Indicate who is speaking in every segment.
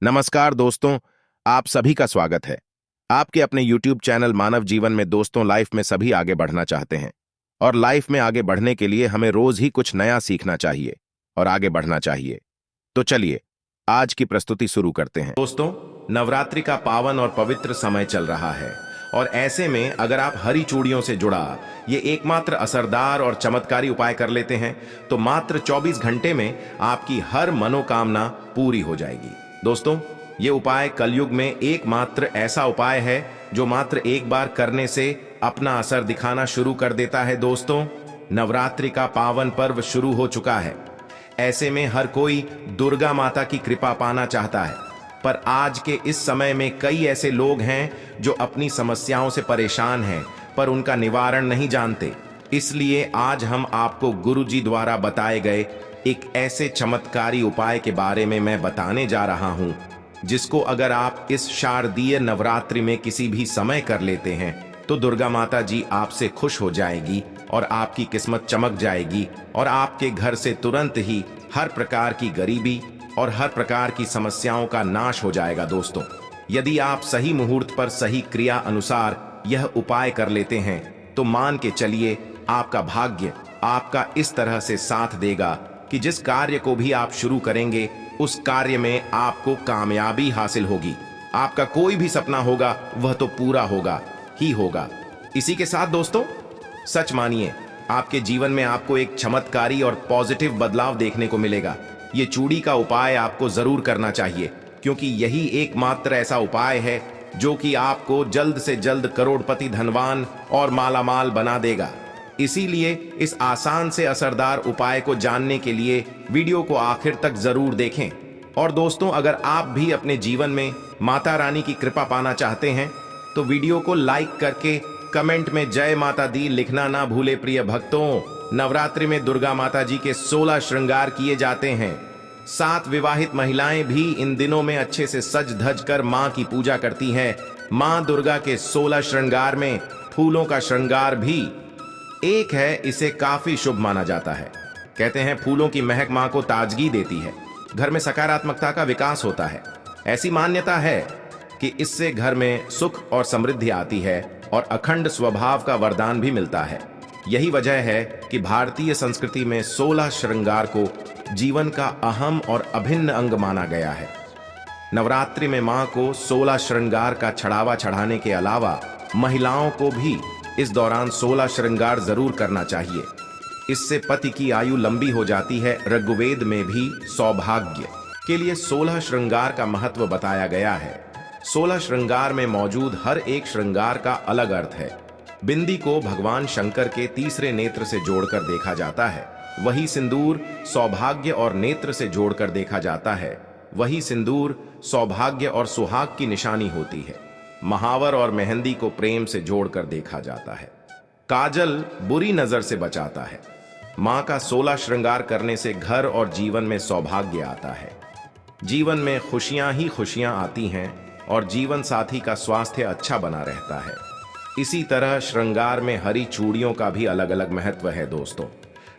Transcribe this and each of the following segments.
Speaker 1: नमस्कार दोस्तों, आप सभी का स्वागत है। आपके अपने YouTube चैनल मानव जीवन में दोस्तों, लाइफ में सभी आगे बढ़ना चाहते हैं और लाइफ में आगे बढ़ने के लिए हमें रोज ही कुछ नया सीखना चाहिए और आगे बढ़ना चाहिए। तो चलिए आज की प्रस्तुति शुरू करते हैं। दोस्तों, नवरात्रि का पावन और पवित्र समय चल रहा है और ऐसे में अगर आप हरी चूड़ियों से जुड़ा ये एकमात्र असरदार और चमत्कारी उपाय कर लेते हैं तो मात्र 24 घंटे में आपकी हर मनोकामना पूरी हो जाएगी। दोस्तों, ये उपाय कलयुग में एकमात्र ऐसा उपाय है जो मात्र एक बार करने से अपना असर दिखाना शुरू कर देता है। दोस्तों, नवरात्रि का पावन पर्व शुरू हो चुका है। ऐसे में हर कोई दुर्गा माता की कृपा पाना चाहता है, पर आज के इस समय में कई ऐसे लोग हैं जो अपनी समस्याओं से परेशान हैं पर उनका निवारण नहीं जानते। इसलिए आज हम आपको गुरुजी द्वारा बताए गए एक ऐसे चमत्कारी उपाय के बारे में मैं बताने जा रहा हूं, जिसको अगर आप इस शारदीय नवरात्रि में किसी भी समय कर लेते हैं तो दुर्गा माता जी आपसे खुश हो जाएगी और आपकी किस्मत चमक जाएगी और आपके घर से तुरंत ही हर प्रकार की गरीबी और हर प्रकार की समस्याओं का नाश हो जाएगा। दोस्तों, यदि आप सही मुहूर्त पर सही क्रिया अनुसार यह उपाय कर लेते हैं तो मान के चलिए आपका भाग्य आपका इस तरह से साथ देगा कि जिस कार्य को भी आप शुरू करेंगे उस कार्य में आपको कामयाबी हासिल होगी। आपका कोई भी सपना होगा वह तो पूरा होगा ही होगा। इसी के साथ दोस्तों, सच मानिए आपके जीवन में आपको एक चमत्कारी और पॉजिटिव बदलाव देखने को मिलेगा। ये चूड़ी का उपाय आपको जरूर करना चाहिए, क्योंकि यही एकमात्र ऐसा उपाय है जो कि आपको जल्द से जल्द करोड़पति, धनवान और मालामाल बना देगा। इसीलिए इस आसान से असरदार उपाय को जानने के लिए वीडियो को आखिर तक जरूर देखें। और दोस्तों, अगर आप भी अपने जीवन में माता रानी की कृपा पाना चाहते हैं तो वीडियो को लाइक करके कमेंट में जय माता दी लिखना ना भूले। प्रिय भक्तों, नवरात्रि में दुर्गा माता जी के 16 श्रृंगार किए जाते हैं। 7 विवाहित महिलाएं भी इन दिनों में अच्छे से सज धज कर मां की पूजा करती हैं। मां दुर्गा के 16 श्रृंगार में फूलों का श्रृंगार भी एक है। इसे काफी शुभ माना जाता है। कहते हैं फूलों की महक मां को ताजगी देती है, घर में सकारात्मकता का विकास होता है। ऐसी मान्यता है कि इससे घर में सुख और समृद्धि आती है और अखंड स्वभाव का वरदान भी मिलता है। यही वजह है कि भारतीय संस्कृति में 16 श्रृंगार को जीवन का अहम और अभिन्न अंग माना गया है। नवरात्रि में मां को 16 श्रृंगार का चढ़ावा चढ़ाने के अलावा महिलाओं को भी इस दौरान 16 श्रृंगार जरूर करना चाहिए। इससे पति की आयु लंबी हो जाती है। ऋग्वेद में भी सौभाग्य के लिए 16 श्रृंगार का महत्व बताया गया है। 16 श्रृंगार में मौजूद हर एक श्रृंगार का अलग अर्थ है। बिंदी को भगवान शंकर के तीसरे नेत्र से जोड़कर देखा जाता है। वही सिंदूर सौभाग्य और नेत्र से जोड़कर देखा जाता है। वही सिंदूर सौभाग्य और सुहाग की निशानी होती है। महावर और मेहंदी को प्रेम से जोड़कर देखा जाता है। काजल बुरी नजर से बचाता है। मां का 16 श्रृंगार करने से घर और जीवन में सौभाग्य आता है। जीवन में खुशियां ही खुशियां आती हैं और जीवन साथी का स्वास्थ्य अच्छा बना रहता है। इसी तरह श्रृंगार में हरी चूड़ियों का भी अलग अलग महत्व है। दोस्तों,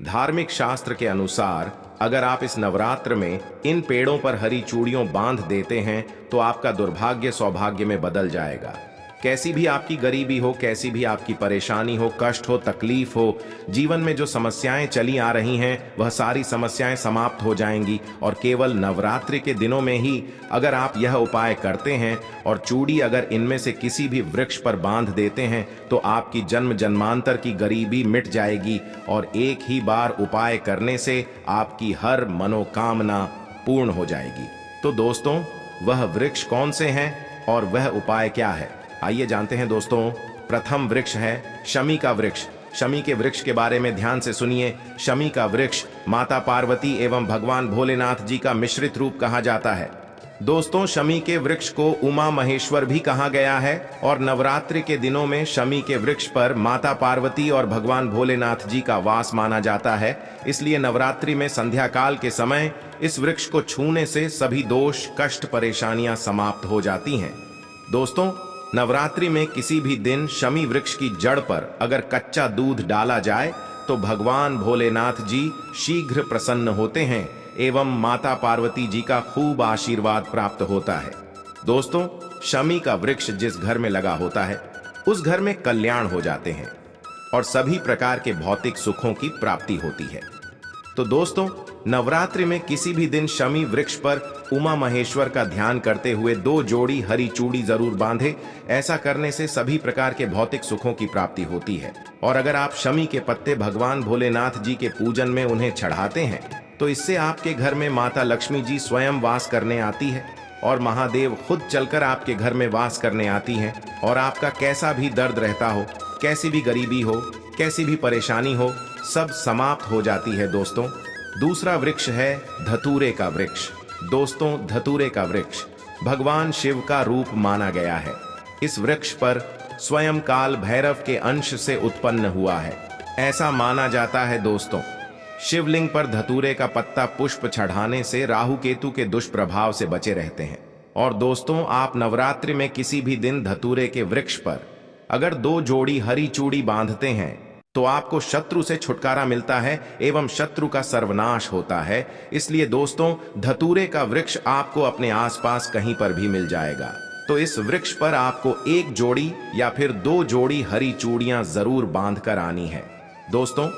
Speaker 1: धार्मिक शास्त्र के अनुसार अगर आप इस नवरात्र में इन पेड़ों पर हरी चूड़ियों बांध देते हैं तो आपका दुर्भाग्य सौभाग्य में बदल जाएगा। कैसी भी आपकी गरीबी हो, कैसी भी आपकी परेशानी हो, कष्ट हो, तकलीफ हो, जीवन में जो समस्याएं चली आ रही हैं वह सारी समस्याएं समाप्त हो जाएंगी। और केवल नवरात्रि के दिनों में ही अगर आप यह उपाय करते हैं और चूड़ी अगर इनमें से किसी भी वृक्ष पर बांध देते हैं तो आपकी जन्म जन्मांतर की गरीबी मिट जाएगी और एक ही बार उपाय करने से आपकी हर मनोकामना पूर्ण हो जाएगी। तो दोस्तों, वह वृक्ष कौन से हैं और वह उपाय क्या है, आइए जानते हैं। दोस्तों, प्रथम वृक्ष है शमी का वृक्ष। शमी के वृक्ष के बारे में ध्यान से सुनिए। शमी का वृक्ष माता पार्वती एवं भगवान भोलेनाथ जी का मिश्रित रूप कहा जाता है। दोस्तों, शमी के वृक्ष को उमा महेश्वर भी कहा गया है और नवरात्रि के दिनों में शमी के वृक्ष पर माता पार्वती और भगवान भोलेनाथ जी का वास माना जाता है। इसलिए नवरात्रि में संध्या काल के समय इस वृक्ष को छूने से सभी दोष, कष्ट, परेशानियां समाप्त हो जाती हैं। दोस्तों, नवरात्रि में किसी भी दिन शमी वृक्ष की जड़ पर अगर कच्चा दूध डाला जाए तो भगवान भोलेनाथ जी शीघ्र प्रसन्न होते हैं। एवं माता पार्वती जी का खूब आशीर्वाद प्राप्त होता है। दोस्तों, शमी का वृक्ष जिस घर में लगा होता है उस घर में कल्याण हो जाते हैं और सभी प्रकार के भौतिक सुखों की प्राप्ति होती है। तो दोस्तों, नवरात्रि में किसी भी दिन शमी वृक्ष पर उमा महेश्वर का ध्यान करते हुए 2 जोड़ी हरी चूड़ी जरूर बांधे। ऐसा करने से सभी प्रकार के भौतिक सुखों की प्राप्ति होती है। और अगर आप शमी के पत्ते भगवान भोलेनाथ जी के पूजन में उन्हें चढ़ाते हैं तो इससे आपके घर में माता लक्ष्मी जी स्वयं वास करने आती है और महादेव खुद चलकर आपके घर में वास करने आती हैं और आपका कैसा भी दर्द रहता हो, कैसी भी गरीबी हो, कैसी भी परेशानी हो, सब समाप्त हो जाती है। दोस्तों, दूसरा वृक्ष है धतूरे का वृक्ष। दोस्तों, धतूरे का वृक्ष भगवान शिव का रूप माना गया है। इस वृक्ष पर स्वयं काल भैरव के अंश से उत्पन्न हुआ है, ऐसा माना जाता है। दोस्तों, शिवलिंग पर धतूरे का पत्ता पुष्प चढ़ाने से राहु केतु के दुष्प्रभाव से बचे रहते हैं। और दोस्तों, आप नवरात्रि में किसी भी दिन धतूरे के वृक्ष पर अगर 2 जोड़ी हरी चूड़ी बांधते हैं तो आपको शत्रु से छुटकारा मिलता है एवं शत्रु का सर्वनाश होता है। इसलिए दोस्तों, धतूरे का वृक्ष आपको अपने आसपास कहीं पर भी मिल जाएगा। तो इस वृक्ष पर आपको 1 जोड़ी या फिर 2 जोड़ी हरी चूड़ियां जरूर बांध कर आनी है। दोस्तों,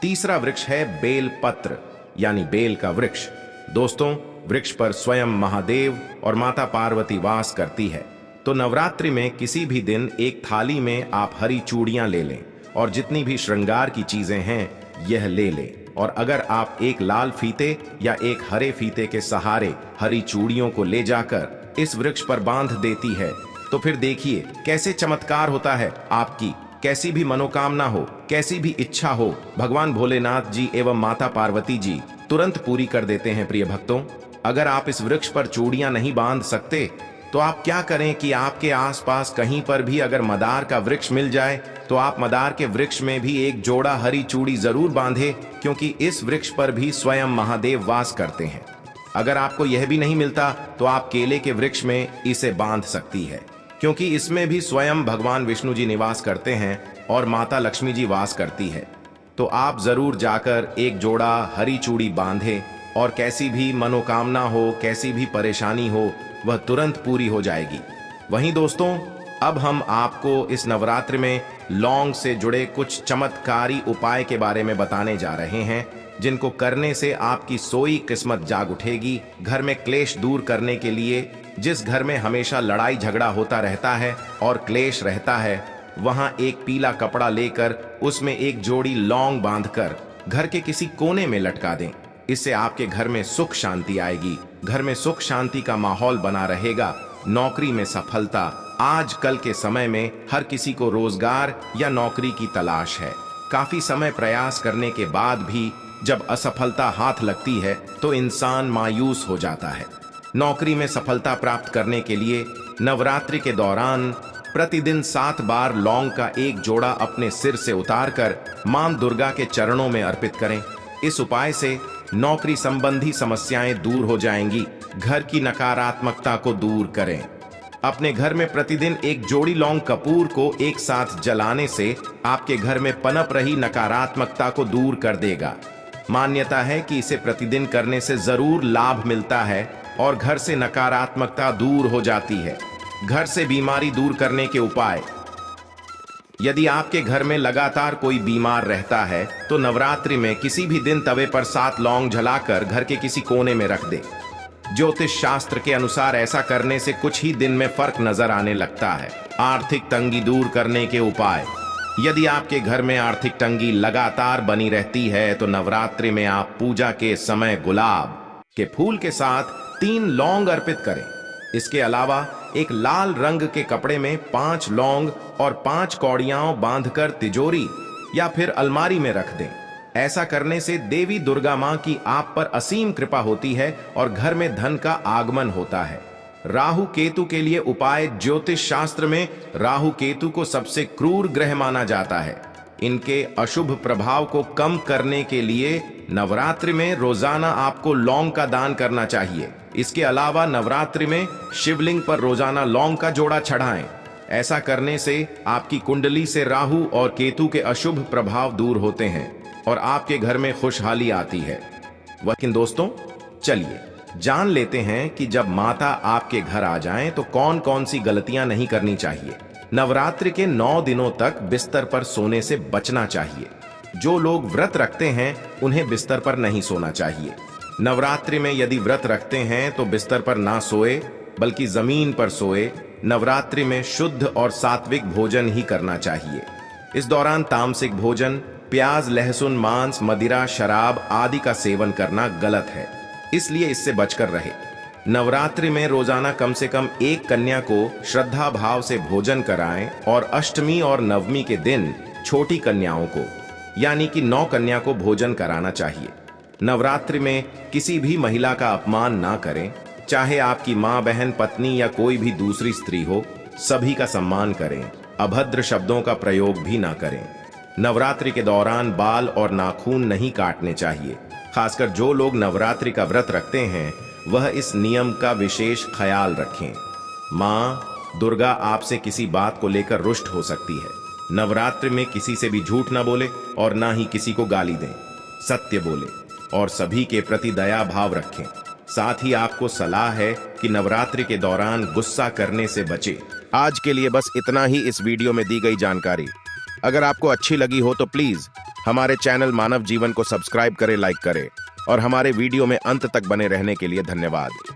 Speaker 1: तीसरा वृक्ष है बेल पत्र यानी बेल का वृक्ष। दोस्तों, वृक्ष पर स्वयं महादेव और माता पार्वती वास करती है। तो नवरात्रि में किसी भी दिन एक थाली में आप हरी चूड़ियां ले लें और जितनी भी श्रृंगार की चीजें हैं यह ले लें। और अगर आप एक लाल फीते या एक हरे फीते के सहारे हरी चूड़ियों को ले जाकर इस वृक्ष पर बांध देती है तो फिर देखिए कैसे चमत्कार होता है। आपकी कैसी भी मनोकामना हो, कैसी भी इच्छा हो, भगवान भोलेनाथ जी एवं माता पार्वती जी तुरंत पूरी कर देते हैं। प्रिय भक्तों, अगर आप इस वृक्ष पर चूड़ियां नहीं बांध सकते तो आप क्या करें कि आपके आसपास कहीं पर भी अगर मदार का वृक्ष मिल जाए तो आप मदार के वृक्ष में भी 1 जोड़ा हरी चूड़ी जरूर बांधे, क्योंकि इस वृक्ष पर भी स्वयं महादेव वास करते हैं। अगर आपको यह भी नहीं मिलता तो आप केले के वृक्ष में इसे बांध सकती है, क्योंकि इसमें भी स्वयं भगवान विष्णु जी निवास करते हैं और माता लक्ष्मी जी वास करती है। तो आप जरूर जाकर 1 जोड़ा हरी चूड़ी बांधे और कैसी भी मनोकामना हो, कैसी भी परेशानी हो, वह तुरंत पूरी हो जाएगी। वहीं दोस्तों, अब हम आपको इस नवरात्रि में लौंग से जुड़े कुछ चमत्कारी उपाय के बारे में बताने जा रहे हैं, जिनको करने से आपकी सोई किस्मत जाग उठेगी। घर में क्लेश दूर करने के लिए, जिस घर में हमेशा लड़ाई झगड़ा होता रहता है और क्लेश रहता है, वहां एक पीला कपड़ा लेकर उसमें 1 जोड़ी लौंग बांधकर घर के किसी कोने में लटका दें। इससे आपके घर में सुख शांति आएगी, घर में सुख शांति का माहौल बना रहेगा। नौकरी में सफलता, आजकल के समय में हर किसी को रोजगार या नौकरी की तलाश है। काफी समय प्रयास करने के बाद भी जब असफलता हाथ लगती है तो इंसान मायूस हो जाता है। नौकरी में सफलता प्राप्त करने के लिए नवरात्रि के दौरान प्रतिदिन 7 बार लौंग का 1 जोड़ा अपने सिर से उतारकर मां दुर्गा के चरणों में अर्पित करें। इस उपाय से नौकरी संबंधी समस्याएं दूर हो जाएंगी। घर की नकारात्मकता को दूर करें। अपने घर में प्रतिदिन 1 जोड़ी लौंग कपूर को एक साथ जलाने से आपके घर में पनप रही नकारात्मकता को दूर कर देगा। मान्यता है कि इसे प्रतिदिन करने से जरूर लाभ मिलता है और घर से नकारात्मकता दूर हो जाती है। घर से बीमारी दूर करने के उपाय। यदि आपके घर में लगातार कोई बीमार रहता है तो नवरात्रि में किसी भी दिन तवे पर 7 लौंग जलाकर घर के किसी कोने में रख दे। ज्योतिष शास्त्र के अनुसार ऐसा करने से कुछ ही दिन में फर्क नजर आने लगता है। आर्थिक तंगी दूर करने के उपाय। यदि आपके घर में आर्थिक तंगी लगातार बनी रहती है तो नवरात्रि में आप पूजा के समय गुलाब के फूल के साथ 3 लौंग अर्पित करें। इसके अलावा एक लाल रंग के कपड़े में 5 लौंग और 5 कौड़ियां बांधकर तिजोरी या फिर अलमारी में रख दें। ऐसा करने से देवी दुर्गा मां की आप पर असीम कृपा होती है और घर में धन का आगमन होता है। राहु केतु के लिए उपाय। ज्योतिष शास्त्र में राहु केतु को सबसे क्रूर ग्रह माना जाता है। इनके अशुभ प्रभाव को कम करने के लिए नवरात्रि में रोजाना आपको लौंग का दान करना चाहिए। इसके अलावा नवरात्रि में शिवलिंग पर रोजाना लौंग का जोड़ा चढ़ाएं। ऐसा करने से आपकी कुंडली से राहु और केतु के अशुभ प्रभाव दूर होते हैं और आपके घर में खुशहाली आती है। लेकिन दोस्तों, चलिए जान लेते हैं कि जब माता आपके घर आ जाएं तो कौन कौन सी गलतियां नहीं करनी चाहिए। नवरात्रि के 9 दिनों तक बिस्तर पर सोने से बचना चाहिए। जो लोग व्रत रखते हैं उन्हें बिस्तर पर नहीं सोना चाहिए। नवरात्रि में यदि व्रत रखते हैं तो बिस्तर पर ना सोए बल्कि जमीन पर सोए। नवरात्रि में शुद्ध और सात्विक भोजन ही करना चाहिए। इस दौरान तामसिक भोजन, प्याज, लहसुन, मांस, मदिरा, शराब आदि का सेवन करना गलत है, इसलिए इससे बचकर रहे। नवरात्रि में रोजाना कम से कम एक कन्या को श्रद्धा भाव से भोजन कराएं और अष्टमी और नवमी के दिन छोटी कन्याओं को यानी कि 9 कन्या को भोजन कराना चाहिए। नवरात्रि में किसी भी महिला का अपमान ना करें, चाहे आपकी मां, बहन, पत्नी या कोई भी दूसरी स्त्री हो, सभी का सम्मान करें। अभद्र शब्दों का प्रयोग भी ना करें। नवरात्रि के दौरान बाल और नाखून नहीं काटने चाहिए। खासकर जो लोग नवरात्रि का व्रत रखते हैं वह इस नियम का विशेष ख्याल रखें। मां दुर्गा आपसे किसी बात को लेकर रुष्ट हो सकती है। नवरात्रि में किसी से भी झूठ ना बोले और ना ही किसी को गाली दें। सत्य बोले और सभी के प्रति दया भाव रखें। साथ ही आपको सलाह है कि नवरात्रि के दौरान गुस्सा करने से बचें। आज के लिए बस इतना ही इस वीडियो में दी गई जानकारी। अगर आपको अच्छी लगी हो तो प्लीज हमारे चैनल मानव जीवन को सब्सक्राइब करें, लाइक करें और हमारे वीडियो में अंत तक बने रहने के लिए धन्यवाद।